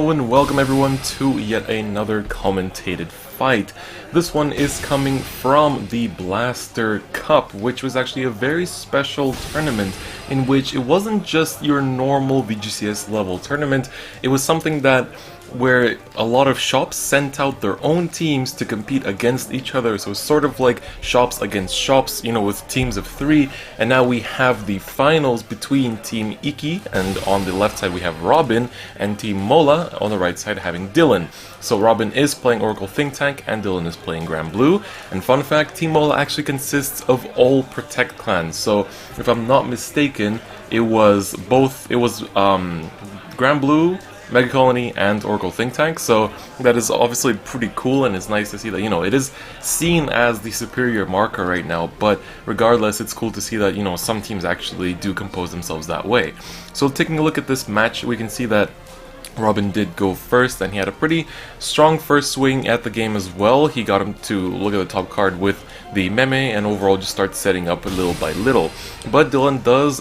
Hello and welcome everyone to yet another commentated fight. This one is coming from the Blaster Cup, which was actually a very special tournament in which it wasn't just your normal VGCS level tournament. It was something that where a lot of shops sent out their own teams to compete against each other. So it's sort of like shops against shops, you know, with teams of 3. And now we have the finals between Team Iki, and on the left side we have Robin, and Team Mola on the right side having Dylan. So Robin is playing Oracle Think Tank and Dylan is playing Granblue. And fun fact, Team Mola actually consists of all Protect clans. So if I'm not mistaken, it was Granblue, Mega Colony, and Oracle Think Tank, so that is obviously pretty cool, and it's nice to see that, you know, it is seen as the superior marker right now, but regardless, it's cool to see that, you know, some teams actually do compose themselves that way. So taking a look at this match, we can see that Robin did go first, and he had a pretty strong first swing at the game as well. He got him to look at the top card with the meme and overall just start setting up little by little. But Dylan does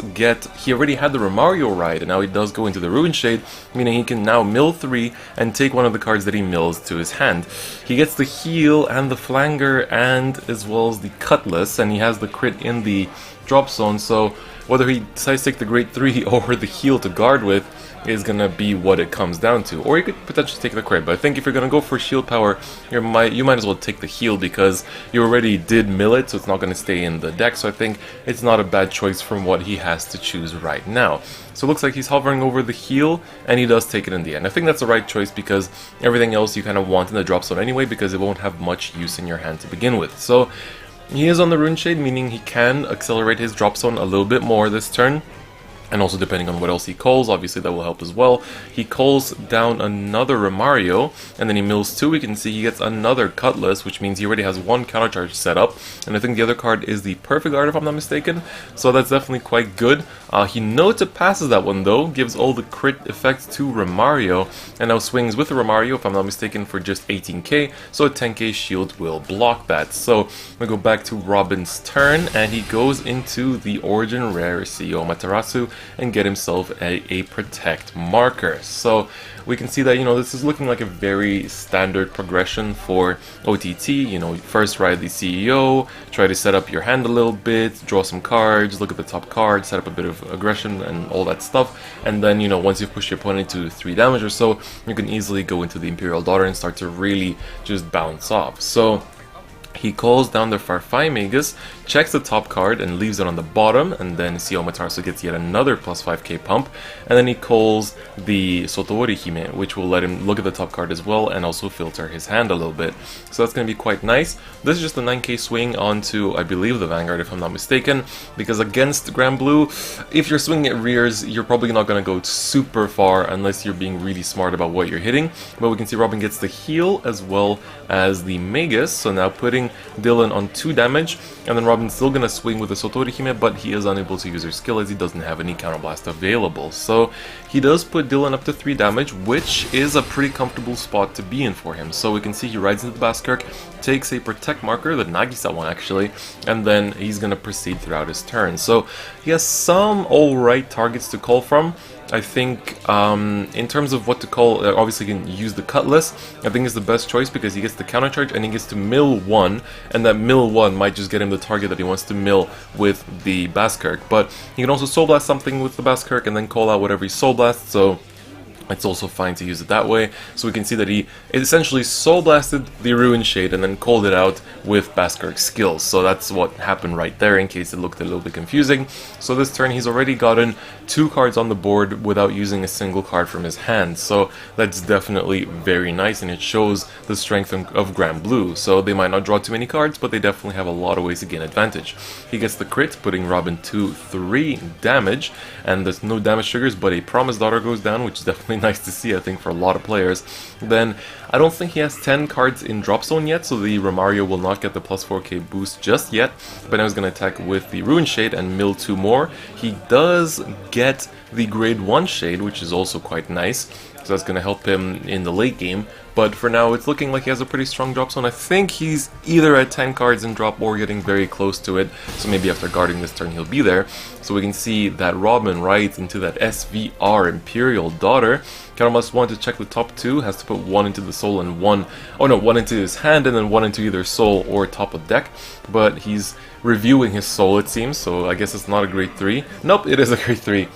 he already had the Romario ride, and now he does go into the Ruin Shade, meaning he can now mill 3 and take one of the cards that he mills to his hand. He gets the heal and the flanger and as well as the cutlass, and he has the crit in the drop zone, so whether he decides to take the Great 3 or the heal to guard with is gonna be what it comes down to. Or you could potentially take the crit, but I think if you're gonna go for shield power, you might as well take the heal because you already did mill it, so it's not gonna stay in the deck, so I think it's not a bad choice from what he has to choose right now. So it looks like he's hovering over the heal, and he does take it in the end. I think that's the right choice because everything else you kind of want in the drop zone anyway, because it won't have much use in your hand to begin with. So he is on the Rune Shade, meaning he can accelerate his drop zone a little bit more this turn. And also depending on what else he calls, obviously that will help as well. He calls down another Romario, and then he mills 2. We can see he gets another Cutlass, which means he already has 1 counter charge set up. And I think the other card is the Perfect Guard, if I'm not mistaken. So that's definitely quite good. He notes it passes that one though, gives all the crit effects to Romario, and now swings with the Romario, if I'm not mistaken, for just 18k. So a 10k shield will block that. So we go back to Robin's turn, and he goes into the Origin Rare CEO Matarasu and get himself a Protect marker. So we can see that, you know, this is looking like a very standard progression for OTT. You know, first ride the CEO, try to set up your hand a little bit, draw some cards, look at the top card, set up a bit of aggression and all that stuff, and then, you know, once you've pushed your opponent to 3 damage or so, you can easily go into the Imperial Daughter and start to really just bounce off. So he calls down the Farfai Magus, checks the top card and leaves it on the bottom, and then CEO Matarasu gets yet another plus 5k pump, and then he calls the Sotori Hime, which will let him look at the top card as well and also filter his hand a little bit. So that's going to be quite nice. This is just a 9k swing onto, I believe, the Vanguard, if I'm not mistaken, because against Granblue, if you're swinging at rears, you're probably not going to go super far unless you're being really smart about what you're hitting. But we can see Robin gets the heal as well as the Magus, so now putting Dylan on 2 damage, and then Robin's still gonna swing with the Sotori Hime, but he is unable to use her skill as he doesn't have any counterblast available. So he does put Dylan up to 3 damage, which is a pretty comfortable spot to be in for him. So we can see he rides into the Baskirk, takes a Protect marker, the Nagisa one actually, and then he's gonna proceed throughout his turn. So he has some alright targets to call from. I think in terms of what to call, obviously you can use the Cutlass. I think it's the best choice because he gets the counter charge and he gets to mill 1, and that mill 1 might just get him the target that he wants to mill with the Baskirk. But he can also Soul Blast something with the Baskirk and then call out whatever he Soul Blasts, so it's also fine to use it that way. So we can see that he essentially Soul Blasted the Ruin Shade and then called it out with Baskirk's skills. So that's what happened right there, in case it looked a little bit confusing. So this turn he's already gotten 2 cards on the board without using a single card from his hand. So that's definitely very nice, and it shows the strength of Granblue. So they might not draw too many cards, but they definitely have a lot of ways to gain advantage. He gets the crit, putting Robin to 3 damage, and there's no damage triggers, but a Promised Daughter goes down, which is definitely nice to see, I think, for a lot of players. Then I don't think he has 10 cards in drop zone yet, so the Romario will not get the plus 4k boost just yet, but now he's going to attack with the Ruin Shade and mill 2 more. He does get the grade 1 Shade, which is also quite nice. so that's going to help him in the late game. But for now, it's looking like he has a pretty strong drop zone. I think he's either at 10 cards in drop or getting very close to it, so maybe after guarding this turn he'll be there. So we can see that Robin rides into that SVR Imperial Daughter. Kind of must want to check the top two, has to put one into the soul and one into his hand and then one into either soul or top of deck. But he's reviewing his soul, it seems, so I guess it's not a grade 3. Nope, it is a grade 3.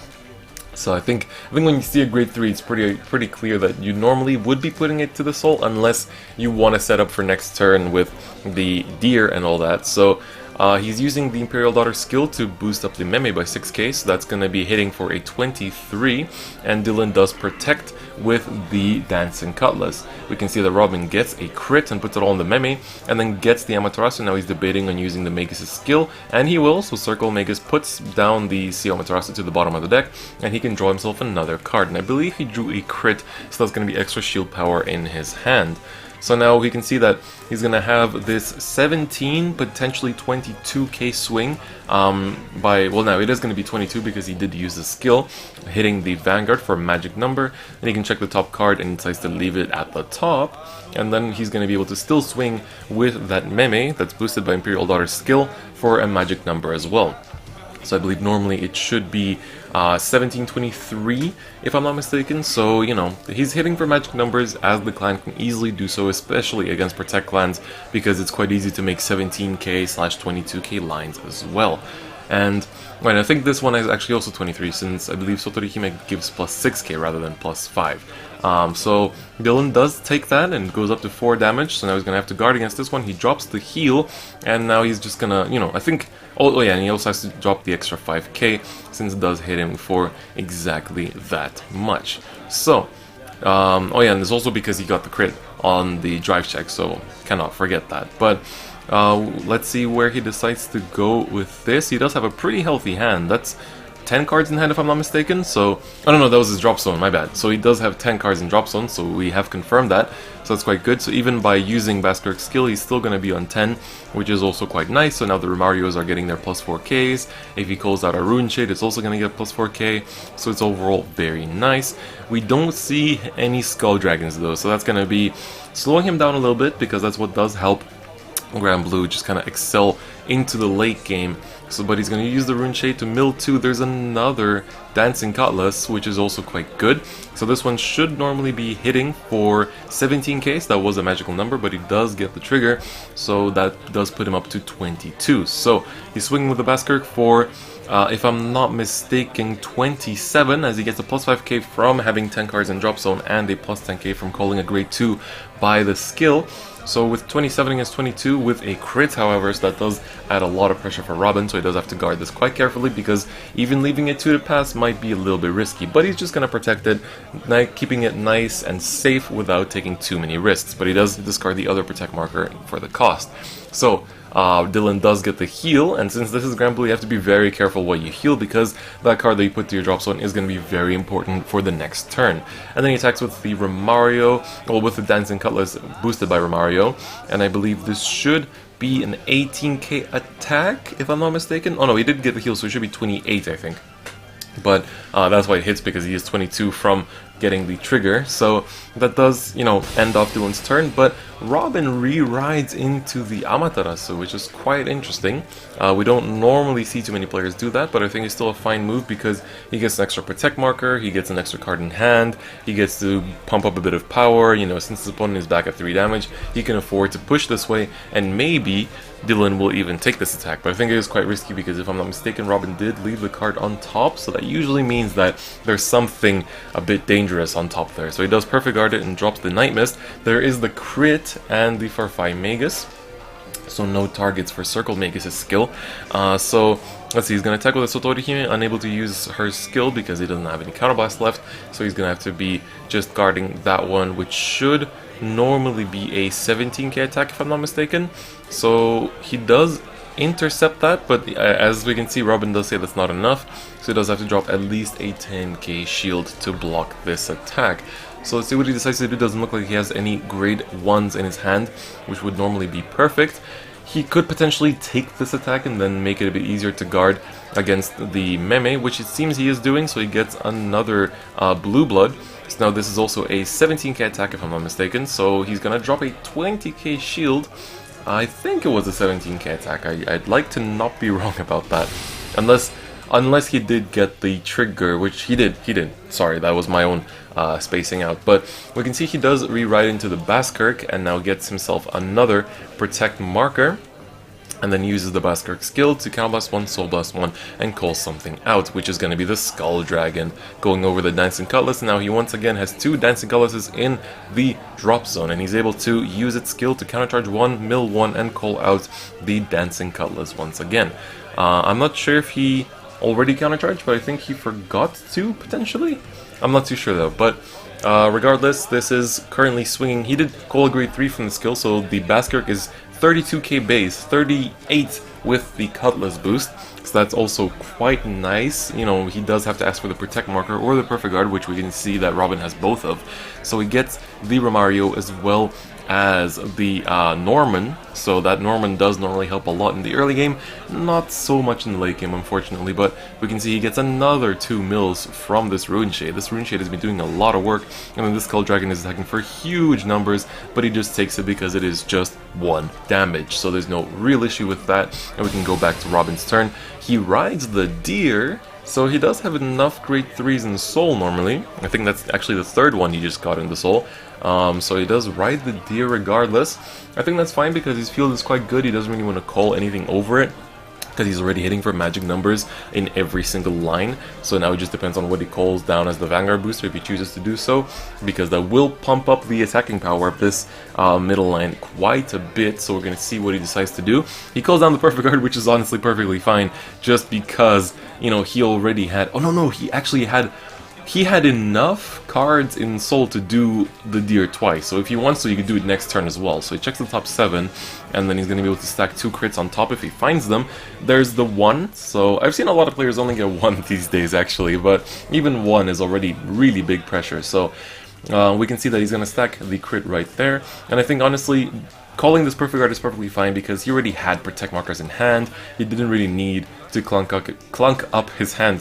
So I think when you see a grade 3, it's pretty clear that you normally would be putting it to the soul, unless you want to set up for next turn with the deer and all that. So he's using the Imperial Daughter skill to boost up the meme by 6k, so that's going to be hitting for a 23, and Dylan does protect with the Dancing Cutlass. We can see that Robin gets a crit and puts it all in the meme, and then gets the Amaterasu. Now he's debating on using the Magus' skill, and he will, so Circle Magus puts down the CO Amaterasu to the bottom of the deck, and he can draw himself another card, and I believe he drew a crit, so that's going to be extra shield power in his hand. So now we can see that he's going to have this 17, potentially 22k swing well, now it is going to be 22 because he did use the skill, hitting the Vanguard for a magic number, and he can check the top card and he decides to leave it at the top, and then he's going to be able to still swing with that meme that's boosted by Imperial Daughter's skill for a magic number as well. So I believe normally it should be 1723, if I'm not mistaken, so, you know, he's hitting for magic numbers as the clan can easily do so, especially against Protect clans, because it's quite easy to make 17k/22k lines as well. And, right, I think this one is actually also 23, since I believe Sotorihime gives plus 6k rather than plus 5. So Dylan does take that and goes up to 4 damage, so now he's going to have to guard against this one. He drops the heal, and now he's just going to, you know, I think... Oh yeah, and he also has to drop the extra 5k, since it does hit him for exactly that much. So, oh yeah, and it's also because he got the crit on the drive check, so cannot forget that. But let's see where he decides to go with this. He does have a pretty healthy hand. That's 10 cards in hand if I'm not mistaken, so... Oh no, that was his drop zone, my bad. So he does have 10 cards in drop zone, so we have confirmed that, so that's quite good. So even by using Basker's skill, he's still going to be on 10, which is also quite nice. So now the Romarios are getting their plus 4ks. If he calls out a Rune Shade, it's also going to get plus 4k, so it's overall very nice. We don't see any Skull Dragons though, so that's going to be slowing him down a little bit, because that's what does help Granblue just kind of excel into the late game. So, but he's going to use the Rune Shade to mill 2. There's another Dancing Cutlass, which is also quite good. So this one should normally be hitting for 17k, so that was a magical number, but he does get the trigger, so that does put him up to 22. So he's swinging with the Baskirk for, if I'm not mistaken, 27, as he gets a plus 5k from having 10 cards in drop zone and a plus 10k from calling a grade 2 by the skill. So with 27 against 22 with a crit, however, so that does add a lot of pressure for Robin, so he does have to guard this quite carefully, because even leaving it to the pass might be a little bit risky, but he's just going to protect it, keeping it nice and safe without taking too many risks, but he does discard the other protect marker for the cost. So Dylan does get the heal, and since this is Granblue, you have to be very careful what you heal, because that card that you put to your drop zone is going to be very important for the next turn. And then he attacks with the Romario, well, with the Dancing Cutlass boosted by Romario, and I believe this should be an 18k attack, if I'm not mistaken. Oh no, he did get the heal, so it should be 28, I think. But that's why it hits, because he is 22 from getting the trigger, so that does, you know, end off Dylan's turn. But Robin re-rides into the Amaterasu, which is quite interesting. We don't normally see too many players do that, but I think it's still a fine move, because he gets an extra protect marker, he gets an extra card in hand, he gets to pump up a bit of power, you know, since his opponent is back at 3 damage, he can afford to push this way, and maybe Dylan will even take this attack. But I think it is quite risky, because if I'm not mistaken, Robin did leave the card on top, so that usually means that there's something a bit dangerous on top there. So he does perfect guard it and drops the Night Mist. There is the crit and the Farfai Magus, so no targets for Circle Magus' skill. So let's see, he's going to attack with a Sotorihime, unable to use her skill because he doesn't have any counterblast left, so he's going to have to be just guarding that one, which should normally be a 17k attack if I'm not mistaken. So he does intercept that, but as we can see, Robin does say that's not enough, so he does have to drop at least a 10k shield to block this attack. So let's see what he decides to do. Doesn't look like he has any grade 1s in his hand, which would normally be perfect. He could potentially take this attack and then make it a bit easier to guard against the meme, which it seems he is doing, so he gets another blue blood. So now this is also a 17k attack if I'm not mistaken, so he's gonna drop a 20k shield. I think it was a 17k attack, I'd like to not be wrong about that. Unless he did get the trigger, which he did. Sorry, that was my own spacing out. But we can see he does rewrite into the Baskirk and now gets himself another Protect marker. And then uses the Baskirk skill to Counter Blast 1, Soul Blast 1, and call something out, which is going to be the Skull Dragon, going over the Dancing Cutlass. Now he once again has 2 Dancing Cutlasses in the drop zone, and he's able to use its skill to countercharge 1, mill 1, and call out the Dancing Cutlass once again. I'm not sure if he already countercharged, but I think he forgot to, potentially? I'm not too sure though, but regardless, this is currently swinging. He did call a grade 3 from the skill, so the Baskirk is 32k base, 38 with the Cutlass boost, so that's also quite nice. You know, he does have to ask for the Protect marker or the Perfect Guard, which we can see that Robin has both of. So he gets the Romario as well as the Norman, so that Norman does normally help a lot in the early game, not so much in the late game unfortunately, but we can see he gets another 2 mills from this Rune Shade. This Rune Shade has been doing a lot of work, and then this Skull Dragon is attacking for huge numbers, but he just takes it because it is just 1 damage, so there's no real issue with that, and we can go back to Robin's turn. He rides the Deer, so he does have enough grade 3s in Soul normally. I think that's actually the 3rd one he just got in the Soul. So he does ride the Deer regardless. I think that's fine because his field is quite good. He doesn't really want to call anything over it, because he's already hitting for magic numbers in every single line. So now it just depends on what he calls down as the Vanguard booster if he chooses to do so, because that will pump up the attacking power of this middle line quite a bit. So we're going to see what he decides to do. He calls down the Perfect Guard, which is honestly perfectly fine, just because, you know, he already had... Oh no, he actually had... He had enough cards in Soul to do the Deer twice, so if he wants to, he could do it next turn as well. So he checks the top 7, and then he's going to be able to stack 2 crits on top if he finds them. There's the 1, so I've seen a lot of players only get 1 these days actually, but even 1 is already really big pressure, so we can see that he's going to stack the crit right there, and I think honestly, calling this Perfect Guard is perfectly fine because he already had Protect markers in hand. He didn't really need to clunk up his hand,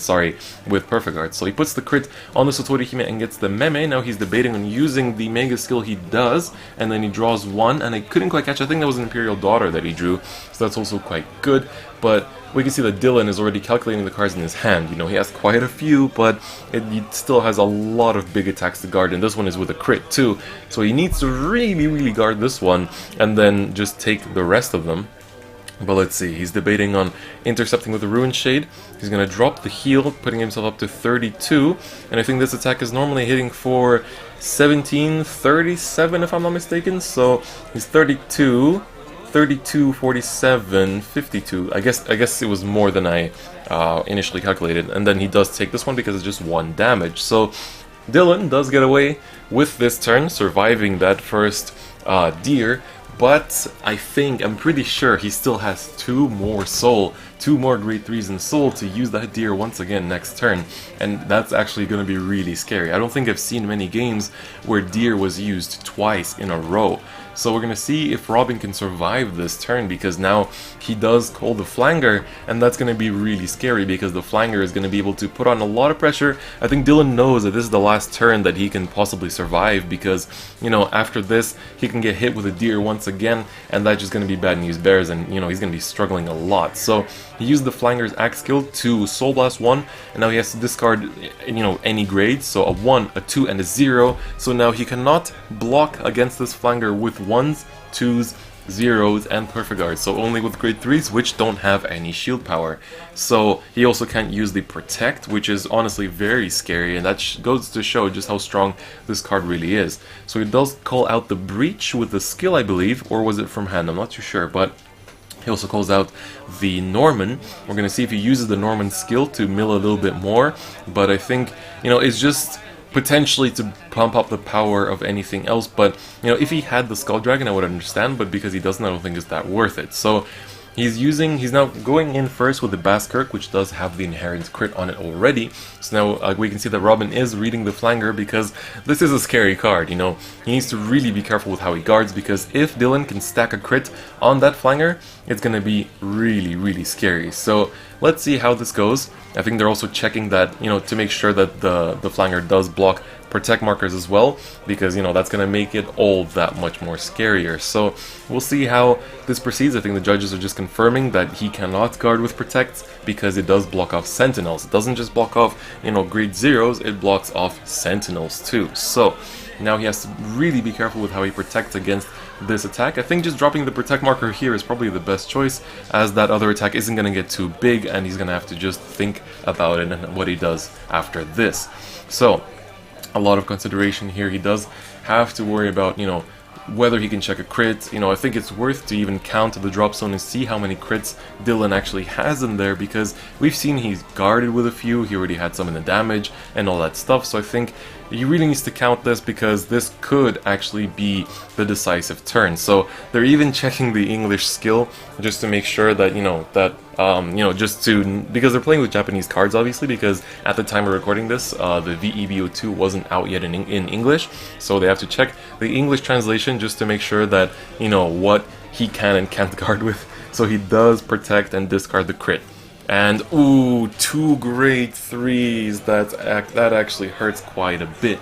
with Perfect Guard. So he puts the crit on the Sotori Hime and gets the Meme. Now he's debating on using the Mega skill he does, and then he draws 1, and I couldn't quite catch, I think that was an Imperial Daughter that he drew, so that's also quite good. But we can see that Dylan is already calculating the cards in his hand. You know, he has quite a few, but he still has a lot of big attacks to guard, and this one is with a crit too. So he needs to really guard this one, and then just take the rest of them. But let's see, he's debating on intercepting with the Ruin Shade. He's going to drop the heal, putting himself up to 32, and I think this attack is normally hitting for 1737 if I'm not mistaken, so he's 32, 47, 52. I guess it was more than I initially calculated, and then he does take this one because it's just 1 damage. So Dylan does get away with this turn, surviving that first Deer, but I'm pretty sure he still has 2 more Soul, 2 more grade 3s in Soul to use that Deer once again next turn, and that's actually going to be really scary. I don't think I've seen many games where Deer was used twice in a row. So we're going to see if Robin can survive this turn, because now he does call the Flanger, and that's going to be really scary because the Flanger is going to be able to put on a lot of pressure. I think Dylan knows that this is the last turn that he can possibly survive, because, you know, after this he can get hit with a Deer once again, and that's just going to be bad news bears, and, you know, he's going to be struggling a lot. So he used the Flanger's Axe skill to Soul Blast 1, and now he has to discard, you know, any grades, so a 1, a 2, and a 0. So now he cannot block against this Flanger with 1s, 2s, 0s, and Perfect Guard, so only with grade 3s, which don't have any shield power. So he also can't use the Protect, which is honestly very scary, and that goes to show just how strong this card really is. So he does call out the Breach with the skill, I believe, or was it from hand, I'm not too sure, but he also calls out the Norman. We're going to see if he uses the Norman skill to mill a little bit more, but I think, you know, it's just potentially to pump up the power of anything else. But, you know, if he had the Skull Dragon, I would understand, but because he doesn't, I don't think it's that worth it. So he's now going in first with the Baskirk, which does have the inherent crit on it already. So now we can see that Robin is reading the Flanger, because this is a scary card, you know. He needs to really be careful with how he guards, because if Dylan can stack a crit on that Flanger, it's going to be really scary. So let's see how this goes. I think they're also checking that, to make sure that the flanger does block protect markers as well, because that's going to make it all that much more scarier. So we'll see how this proceeds. I think the judges are just confirming that he cannot guard with protect because it does block off sentinels. It doesn't just block off grade zeros, it blocks off sentinels too. So now he has to really be careful with how he protects against this attack. I think just dropping the protect marker here is probably the best choice, as that other attack isn't going to get too big and he's going to have to just think about it and what he does after this. So a lot of consideration here. He does have to worry about, whether he can check a crit. I think it's worth to even count the drop zone and see how many crits Dylan actually has in there, because we've seen he's guarded with a few, he already had some in the damage and all that stuff. So I think he really needs to count this, because this could actually be the decisive turn. So they're even checking the English skill just to make sure that, because they're playing with Japanese cards, obviously, because at the time of recording this, the VEBO2 wasn't out yet in English, so they have to check the English translation just to make sure that, what he can and can't guard with. So he does protect and discard the crit. And ooh, 2 grade 3s, that actually hurts quite a bit.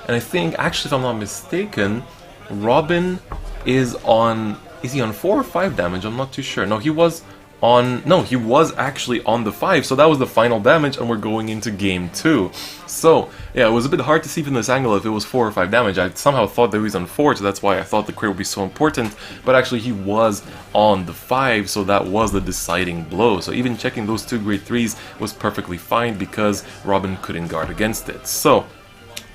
And I think, actually, if I'm not mistaken, Robin is he on 4 or 5 damage? I'm not too sure. No, he was actually on the 5, so that was the final damage, and we're going into game 2. So, yeah, it was a bit hard to see from this angle if it was 4 or 5 damage. I somehow thought that he was on 4, so that's why I thought the crit would be so important, but actually he was on the 5, so that was the deciding blow. So even checking those 2 grade 3s was perfectly fine, because Robin couldn't guard against it. So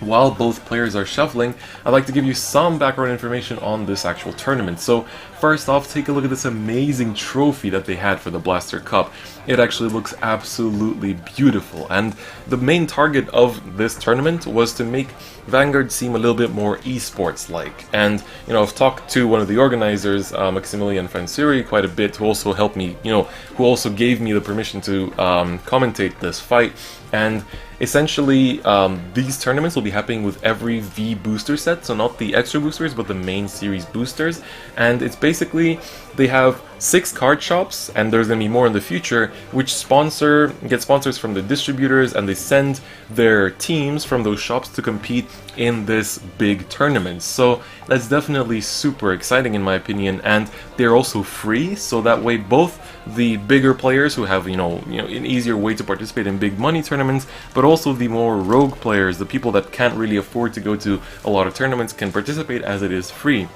while both players are shuffling, I'd like to give you some background information on this actual tournament. So first off, take a look at this amazing trophy that they had for the Blaster Cup. It actually looks absolutely beautiful, and the main target of this tournament was to make Vanguard seem a little bit more esports-like. And, I've talked to one of the organizers, Maximillian Fansyuri, quite a bit, who also helped me, who also gave me the permission to commentate this fight. And essentially, these tournaments will be happening with every V booster set, so not the extra boosters, but the main series boosters. And it's basically, they have 6 card shops, and there's going to be more in the future, which get sponsors from the distributors, and they send their teams from those shops to compete in this big tournament. So that's definitely super exciting in my opinion, and they're also free, so that way both the bigger players who have an easier way to participate in big money tournaments, but also the more rogue players, the people that can't really afford to go to a lot of tournaments, can participate as it is free.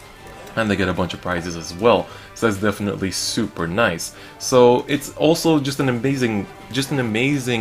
And they get a bunch of prizes as well, so that's definitely super nice. So it's also just an amazing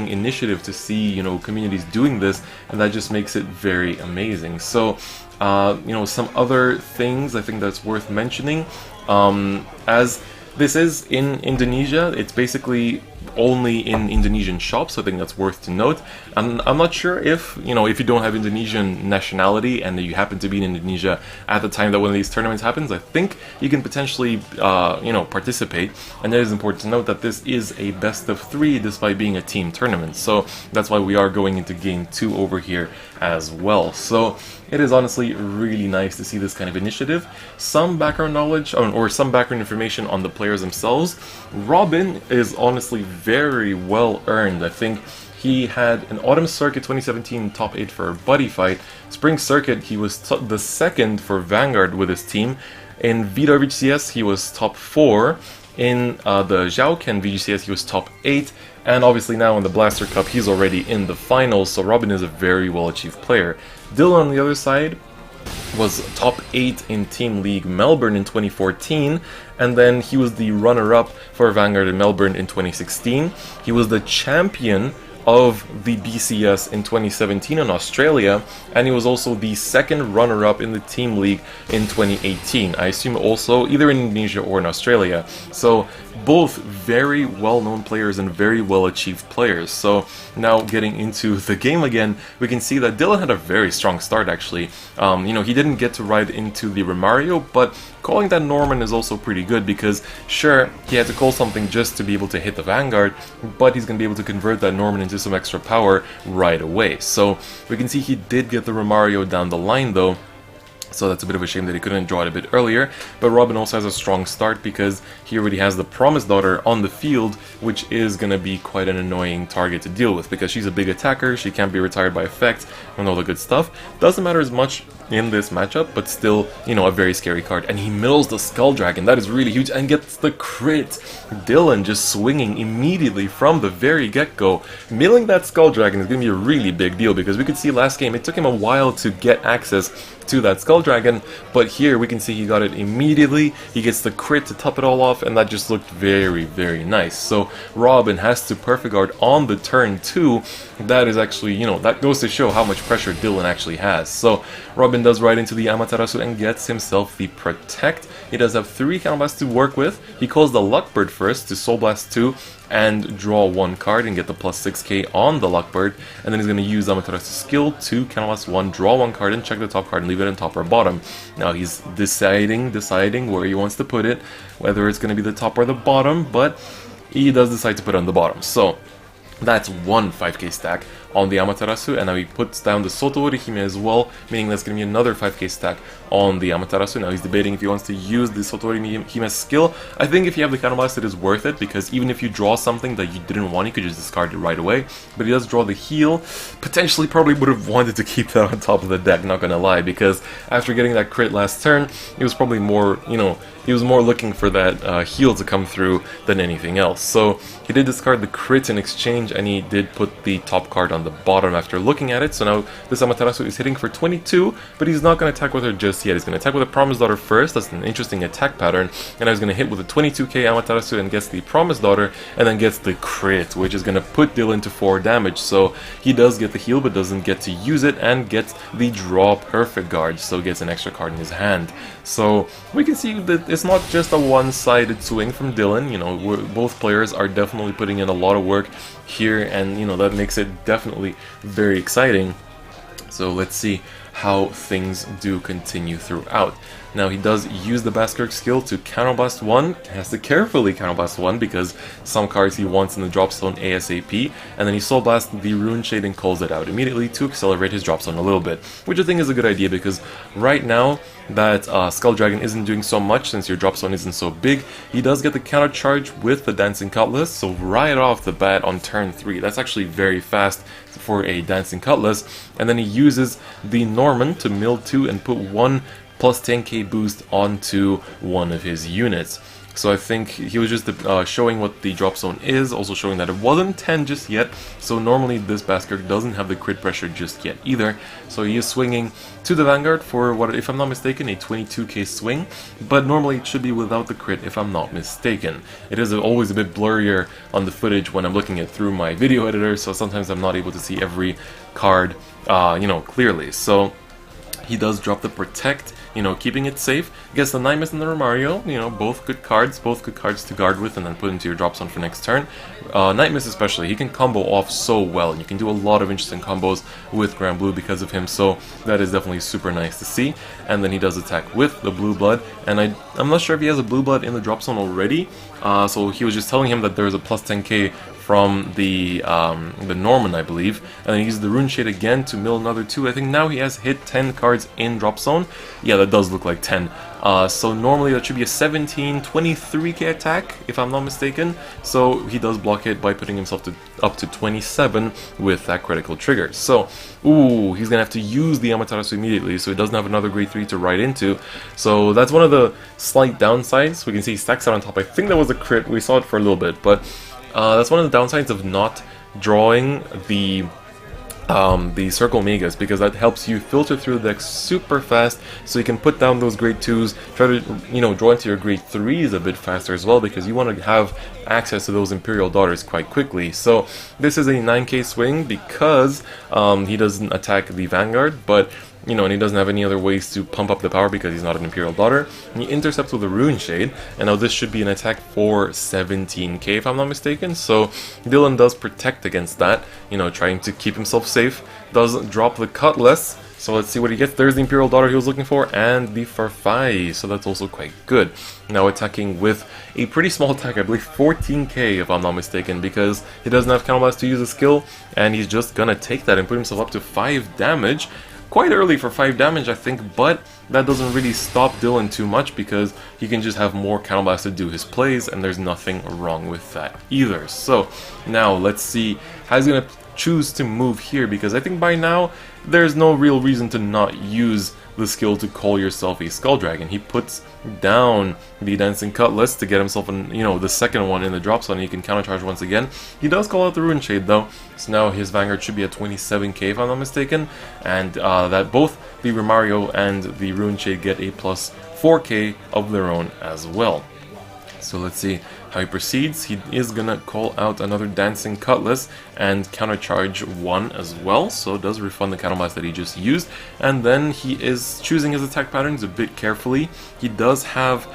initiative to see communities doing this, and that just makes it very amazing. So some other things I think that's worth mentioning, as this is in Indonesia, it's basically only in Indonesian shops, so I think that's worth to note. And I'm not sure if, if you don't have Indonesian nationality and you happen to be in Indonesia at the time that one of these tournaments happens, I think you can potentially, participate. And it is important to note that this is a best of 3 despite being a team tournament. So that's why we are going into game 2 over here as well. So it is honestly really nice to see this kind of initiative. Some background knowledge, or some background information on the players themselves. Robin is honestly very well earned. I think he had an Autumn Circuit 2017 top 8 for Buddy Fight. Spring Circuit, he was the second for Vanguard with his team. In VWCS, he was top 4. In the Zhaoken VGCS, he was top 8. And obviously now in the Blaster Cup, he's already in the finals, so Robin is a very well-achieved player. Dylan, on the other side, was top 8 in Team League Melbourne in 2014, and then he was the runner-up for Vanguard in Melbourne in 2016. He was the champion of the BCS in 2017 in Australia, and he was also the second runner-up in the Team League in 2018. I assume also either in Indonesia or in Australia. So both very well-known players and very well-achieved players. So now getting into the game again, we can see that Dylan had a very strong start actually. He didn't get to ride into the Romario, but calling that Norman is also pretty good, because sure, he had to call something just to be able to hit the Vanguard, but he's going to be able to convert that Norman into some extra power right away. So we can see he did get the Romario down the line though, So that's a bit of a shame that he couldn't draw it a bit earlier, but Robin also has a strong start because he already has the Promised Daughter on the field, which is going to be quite an annoying target to deal with because she's a big attacker, she can't be retired by effect, and all the good stuff. Doesn't matter as much in this matchup, but still, you know, a very scary card. And he mills the Skull Dragon, that is really huge, and gets the crit. Dylan just swinging immediately from the very get-go. Milling that Skull Dragon is going to be a really big deal because we could see last game, it took him a while to get access to that Skull Dragon, but here we can see he got it immediately. He gets the crit to top it all off, and that just looked very, very nice. So Robin has to Perfect Guard on the turn 2. That is actually, you know, that goes to show how much pressure Dylan actually has. So Robin does right into the Amaterasu and gets himself the Protect. He does have 3 counterblast to work with. He calls the Luckbird first to Soul Blast 2 and draw 1 card and get the plus 6k on the Luckbird, and then he's going to use Amaterasu skill to counterblast 1, draw 1 card, and check the top card and leave it on top or bottom. Now he's deciding where he wants to put it, whether it's going to be the top or the bottom, but he does decide to put it on the bottom. So that's 1 5k stack on the Amaterasu, and now he puts down the Soto Orihime as well, meaning that's going to be another 5k stack on the Amaterasu. Now he's debating if he wants to use the Soto Orihime skill. I think if you have the counterblast, it is worth it, because even if you draw something that you didn't want, you could just discard it right away. But he does draw the heal. Potentially probably would have wanted to keep that on top of the deck, not gonna lie, because after getting that crit last turn, he was probably more, you know, he was more looking for that heal to come through than anything else. So he did discard the crit in exchange, and he did put the top card on the bottom after looking at it. So now this Amaterasu is hitting for 22, but he's not going to attack with her just yet. He's going to attack with the Promised Daughter first. That's an interesting attack pattern. And I was going to hit with a 22k Amaterasu and gets the Promised Daughter, and then gets the crit, which is going to put Dylan to 4 damage. So he does get the heal, but doesn't get to use it, and gets the draw Perfect Guard, so gets an extra card in his hand. So we can see that it's not just a one-sided swing from Dylan. You know, both players are definitely putting in a lot of work here, and you know, that makes it definitely very exciting. So let's see how things do continue throughout. Now he does use the Baskirk skill to counterblast 1, has to carefully counterblast 1 because some cards he wants in the drop zone ASAP, and then he Soul Blasts the Rune Shade and calls it out immediately to accelerate his drop zone a little bit, which I think is a good idea because right now that Skull Dragon isn't doing so much since your drop zone isn't so big. He does get the counter charge with the Dancing Cutlass, so right off the bat on turn 3, that's actually very fast for a Dancing Cutlass, and then he uses the Norman to mill 2 and put 1 plus 10k boost onto one of his units. So I think he was just showing what the drop zone is, also showing that it wasn't 10 just yet, so normally this Baskirk doesn't have the crit pressure just yet either. So he is swinging to the Vanguard for what, if I'm not mistaken, a 22k swing, but normally it should be without the crit if I'm not mistaken. It is always a bit blurrier on the footage when I'm looking at through my video editor, so sometimes I'm not able to see every card, you know, clearly. So he does drop the Protect, you know, keeping it safe. Gets the Nightmist and the Romario, you know, both good cards to guard with and then put into your drop zone for next turn. Nightmist especially, he can combo off so well, and you can do a lot of interesting combos with Granblue because of him, so that is definitely super nice to see. And then he does attack with the Blue Blood, and I'm not sure if he has a Blue Blood in the drop zone already, so he was just telling him that there's a plus 10k from the Norman, I believe, and then he uses the Rune Shade again to mill another 2. I think now he has hit 10 cards in drop zone. Yeah, that does look like 10. So normally that should be a 23k attack, if I'm not mistaken. So he does block it by putting himself up to 27 with that critical trigger. So, ooh, he's gonna have to use the Amaterasu immediately, so he doesn't have another grade 3 to ride into. So that's one of the slight downsides. We can see he stacks out on top. I think that was a crit. We saw it for a little bit, but that's one of the downsides of not drawing the Circle Megas, because that helps you filter through the deck super fast, so you can put down those grade 2s, try to, you know, draw into your grade 3s a bit faster as well, because you want to have access to those Imperial Daughters quite quickly. So this is a 9k swing because he doesn't attack the Vanguard, but you know, and he doesn't have any other ways to pump up the power because he's not an Imperial Daughter. And he intercepts with a Rune Shade, and now this should be an attack for 17k if I'm not mistaken. So Dylan does protect against that, you know, trying to keep himself safe. Doesn't drop the Cutlass, so let's see what he gets. There's the Imperial Daughter he was looking for, and the Farfai, so that's also quite good. Now attacking with a pretty small attack, I believe 14k if I'm not mistaken, because he doesn't have Counterblast to use a skill, and he's just gonna take that and put himself up to 5 damage. quite early for 5 damage, I think, but that doesn't really stop Dylan too much because he can just have more counterblast to do his plays, and there's nothing wrong with that either. So now let's see how he's going to choose to move here, because I think by now there's no real reason to not use the skill to call yourself a Skull Dragon. He puts down the Dancing Cutlass to get himself an, the second one in the drop zone, and he can countercharge once again. He does call out the Rune Shade though, so now his Vanguard should be at 27k if I'm not mistaken, and that both the Romario and the Rune Shade get a plus 4k of their own as well. So let's see how he proceeds. He is gonna call out another Dancing Cutlass and countercharge one as well, so it does refund the counterblast that he just used. And then he is choosing his attack patterns a bit carefully. He does have,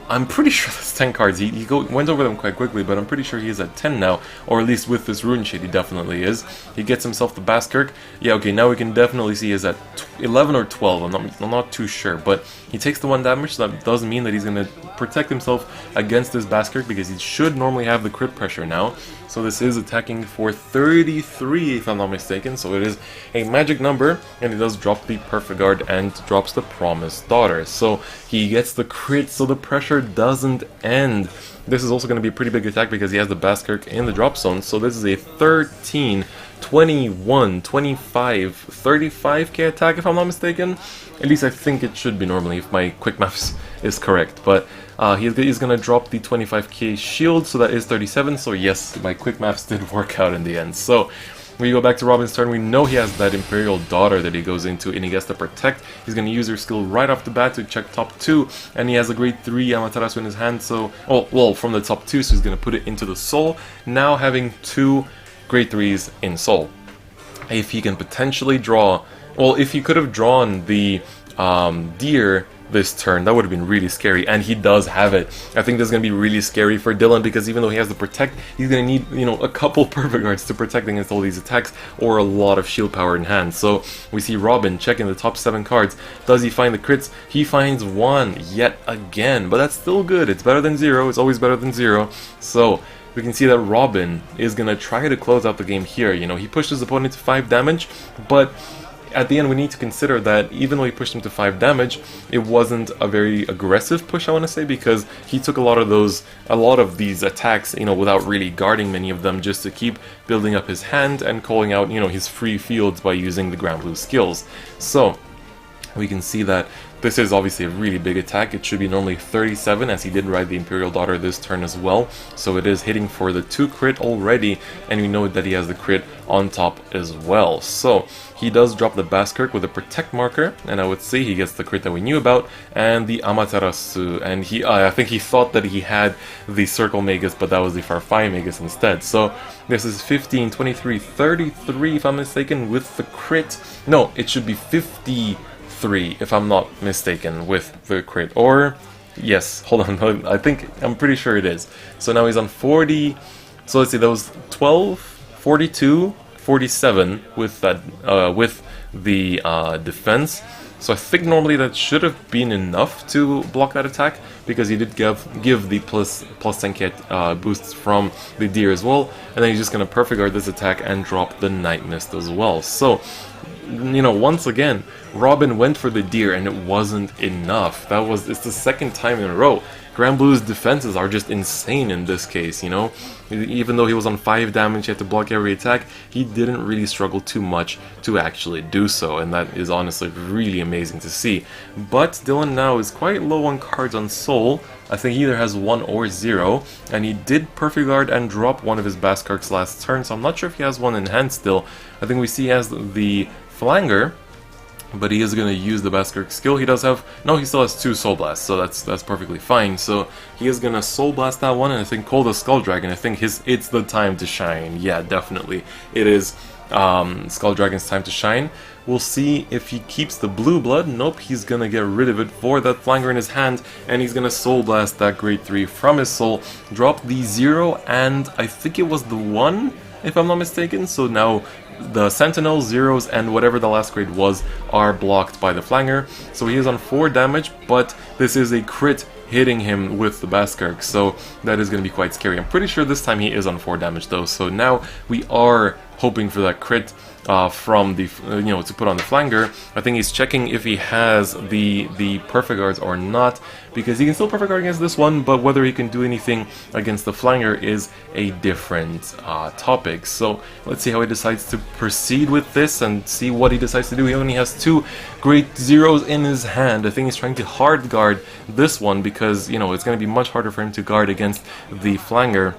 I'm pretty sure that's 10 cards. He went over them quite quickly, but I'm pretty sure he is at 10 now, or at least with this Rune Shade he definitely is. He gets himself the Baskirk. Yeah, okay, now we can definitely see he's at 11 or 12, I'm not too sure, but he takes the 1 damage, so that does mean that he's going to protect himself against this Baskirk, because he should normally have the crit pressure now. So this is attacking for 33 if I'm not mistaken, so it is a magic number, and he does drop the Perfect Guard and drops the Promised Daughter. So he gets the crit, so the pressure doesn't end. This is also going to be a pretty big attack because he has the Baskirk in the drop zone, so this is a 13, 21, 25, 35k attack if I'm not mistaken. At least I think it should be normally if my quick maths is correct, but he's going to drop the 25k shield, so that is 37, so yes, my quick maths did work out in the end. So we go back to Robin's turn. We know he has that Imperial Daughter that he goes into, and he gets to protect. He's going to use her skill right off the bat to check top 2, and he has a grade 3 Amaterasu in his hand, so, well, from the top 2, so he's going to put it into the soul, now having 2 grade 3s in soul. If he can potentially draw, well, if he could have drawn the deer this turn, that would have been really scary, and he does have it. I think this is going to be really scary for Dylan, because even though he has to protect, he's going to need, a couple Perfect Guards to protect against all these attacks, or a lot of shield power in hand. So we see Robin checking the top 7 cards. Does he find the crits? He finds 1 yet again, but that's still good. It's better than 0. It's always better than 0. So we can see that Robin is going to try to close out the game here. He pushed his opponent to 5 damage, but at the end we need to consider that even though he pushed him to 5 damage, it wasn't a very aggressive push, I want to say, because he took a lot of these attacks, without really guarding many of them, just to keep building up his hand and calling out, his free fields by using the Granblue skills. So we can see that this is obviously a really big attack. It should be normally 37, as he did ride the Imperial Daughter this turn as well. So it is hitting for the 2 crit already, and we know that he has the crit on top as well. So he does drop the Baskirk with a Protect marker, and I would say he gets the crit that we knew about, and the Amaterasu. And I think he thought that he had the Circle Magus, but that was the Farfai Magus instead. So this is 15, 23, 33 if I'm mistaken with the crit. No, it should be 53 if I'm not mistaken with the crit, or yes, hold on, I'm pretty sure it is. So now he's on 40, so let's see, that was 12, 42, 47 with that with the defense. So I think normally that should have been enough to block that attack, because he did give the plus 10k boosts from the deer as well, and then he's just gonna Perfect Guard this attack and drop the Night Mist as well. So once again, Robin went for the deer and it wasn't enough. It's the second time in a row. Granblue's defenses are just insane in this case, Even though he was on 5 damage, he had to block every attack, he didn't really struggle too much to actually do so, and that is honestly really amazing to see. But Dylan now is quite low on cards on Soul. I think he either has 1 or 0, and he did Perfect Guard and drop one of his Baskirks last turn, so I'm not sure if he has one in hand still. I think we see he has the Flanger, but he is going to use the Baskirk skill. He does have, no, he still has 2 Soul Blasts, so that's perfectly fine. So he is going to Soul Blast that one, and I think call the Skull Dragon. I think it's the time to shine. Yeah, definitely. It is Skull Dragon's time to shine. We'll see if he keeps the blue blood. Nope, he's going to get rid of it for that Flanger in his hand, and he's going to Soul Blast that grade 3 from his soul, drop the 0, and I think it was the 1, if I'm not mistaken. So now the Sentinels, Zeros, and whatever the last grade was are blocked by the Flanger. So he is on 4 damage, but this is a crit hitting him with the Baskirk, so that is going to be quite scary. I'm pretty sure this time he is on 4 damage though, so now we are hoping for that crit. from the to put on the flanger. I think he's checking if he has the perfect guards or not, because he can still perfect guard against this one, but whether he can do anything against the flanger is a different topic. So let's see how he decides to proceed with this and see what he decides to do. He only has 2 great zeros in his hand. I think he's trying to hard guard this one because it's going to be much harder for him to guard against the flanger,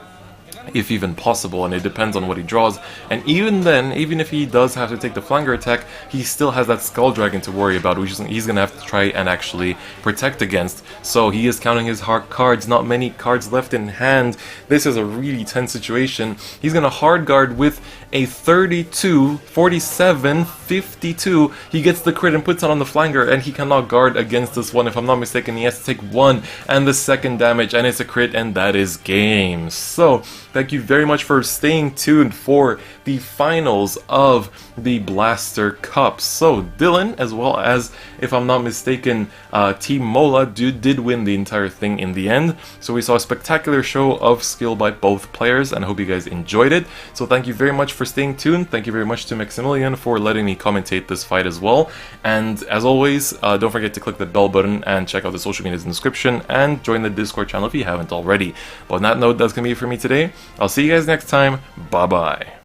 if even possible, and it depends on what he draws. And even then, even if he does have to take the flanger attack, he still has that Skull Dragon to worry about, which he's gonna have to try and actually protect against. So he is counting his hard cards, not many cards left in hand. This is a really tense situation. He's gonna hard guard with a 32, 47, 52. He gets the crit and puts it on the flanger, and he cannot guard against this one. If I'm not mistaken, he has to take 1 and the second damage, and it's a crit, and that is game. So thank you very much for staying tuned for the finals of the Blaster Cup. So Dylan, as well as, if I'm not mistaken, Team Mola did win the entire thing in the end. So we saw a spectacular show of skill by both players, and I hope you guys enjoyed it. So thank you very much for staying tuned. Thank you very much to Maximillian for letting me commentate this fight as well. And as always, don't forget to click the bell button and check out the social medias in the description, and join the Discord channel if you haven't already. But on that note, that's going to be it for me today. I'll see you guys next time. Bye-bye.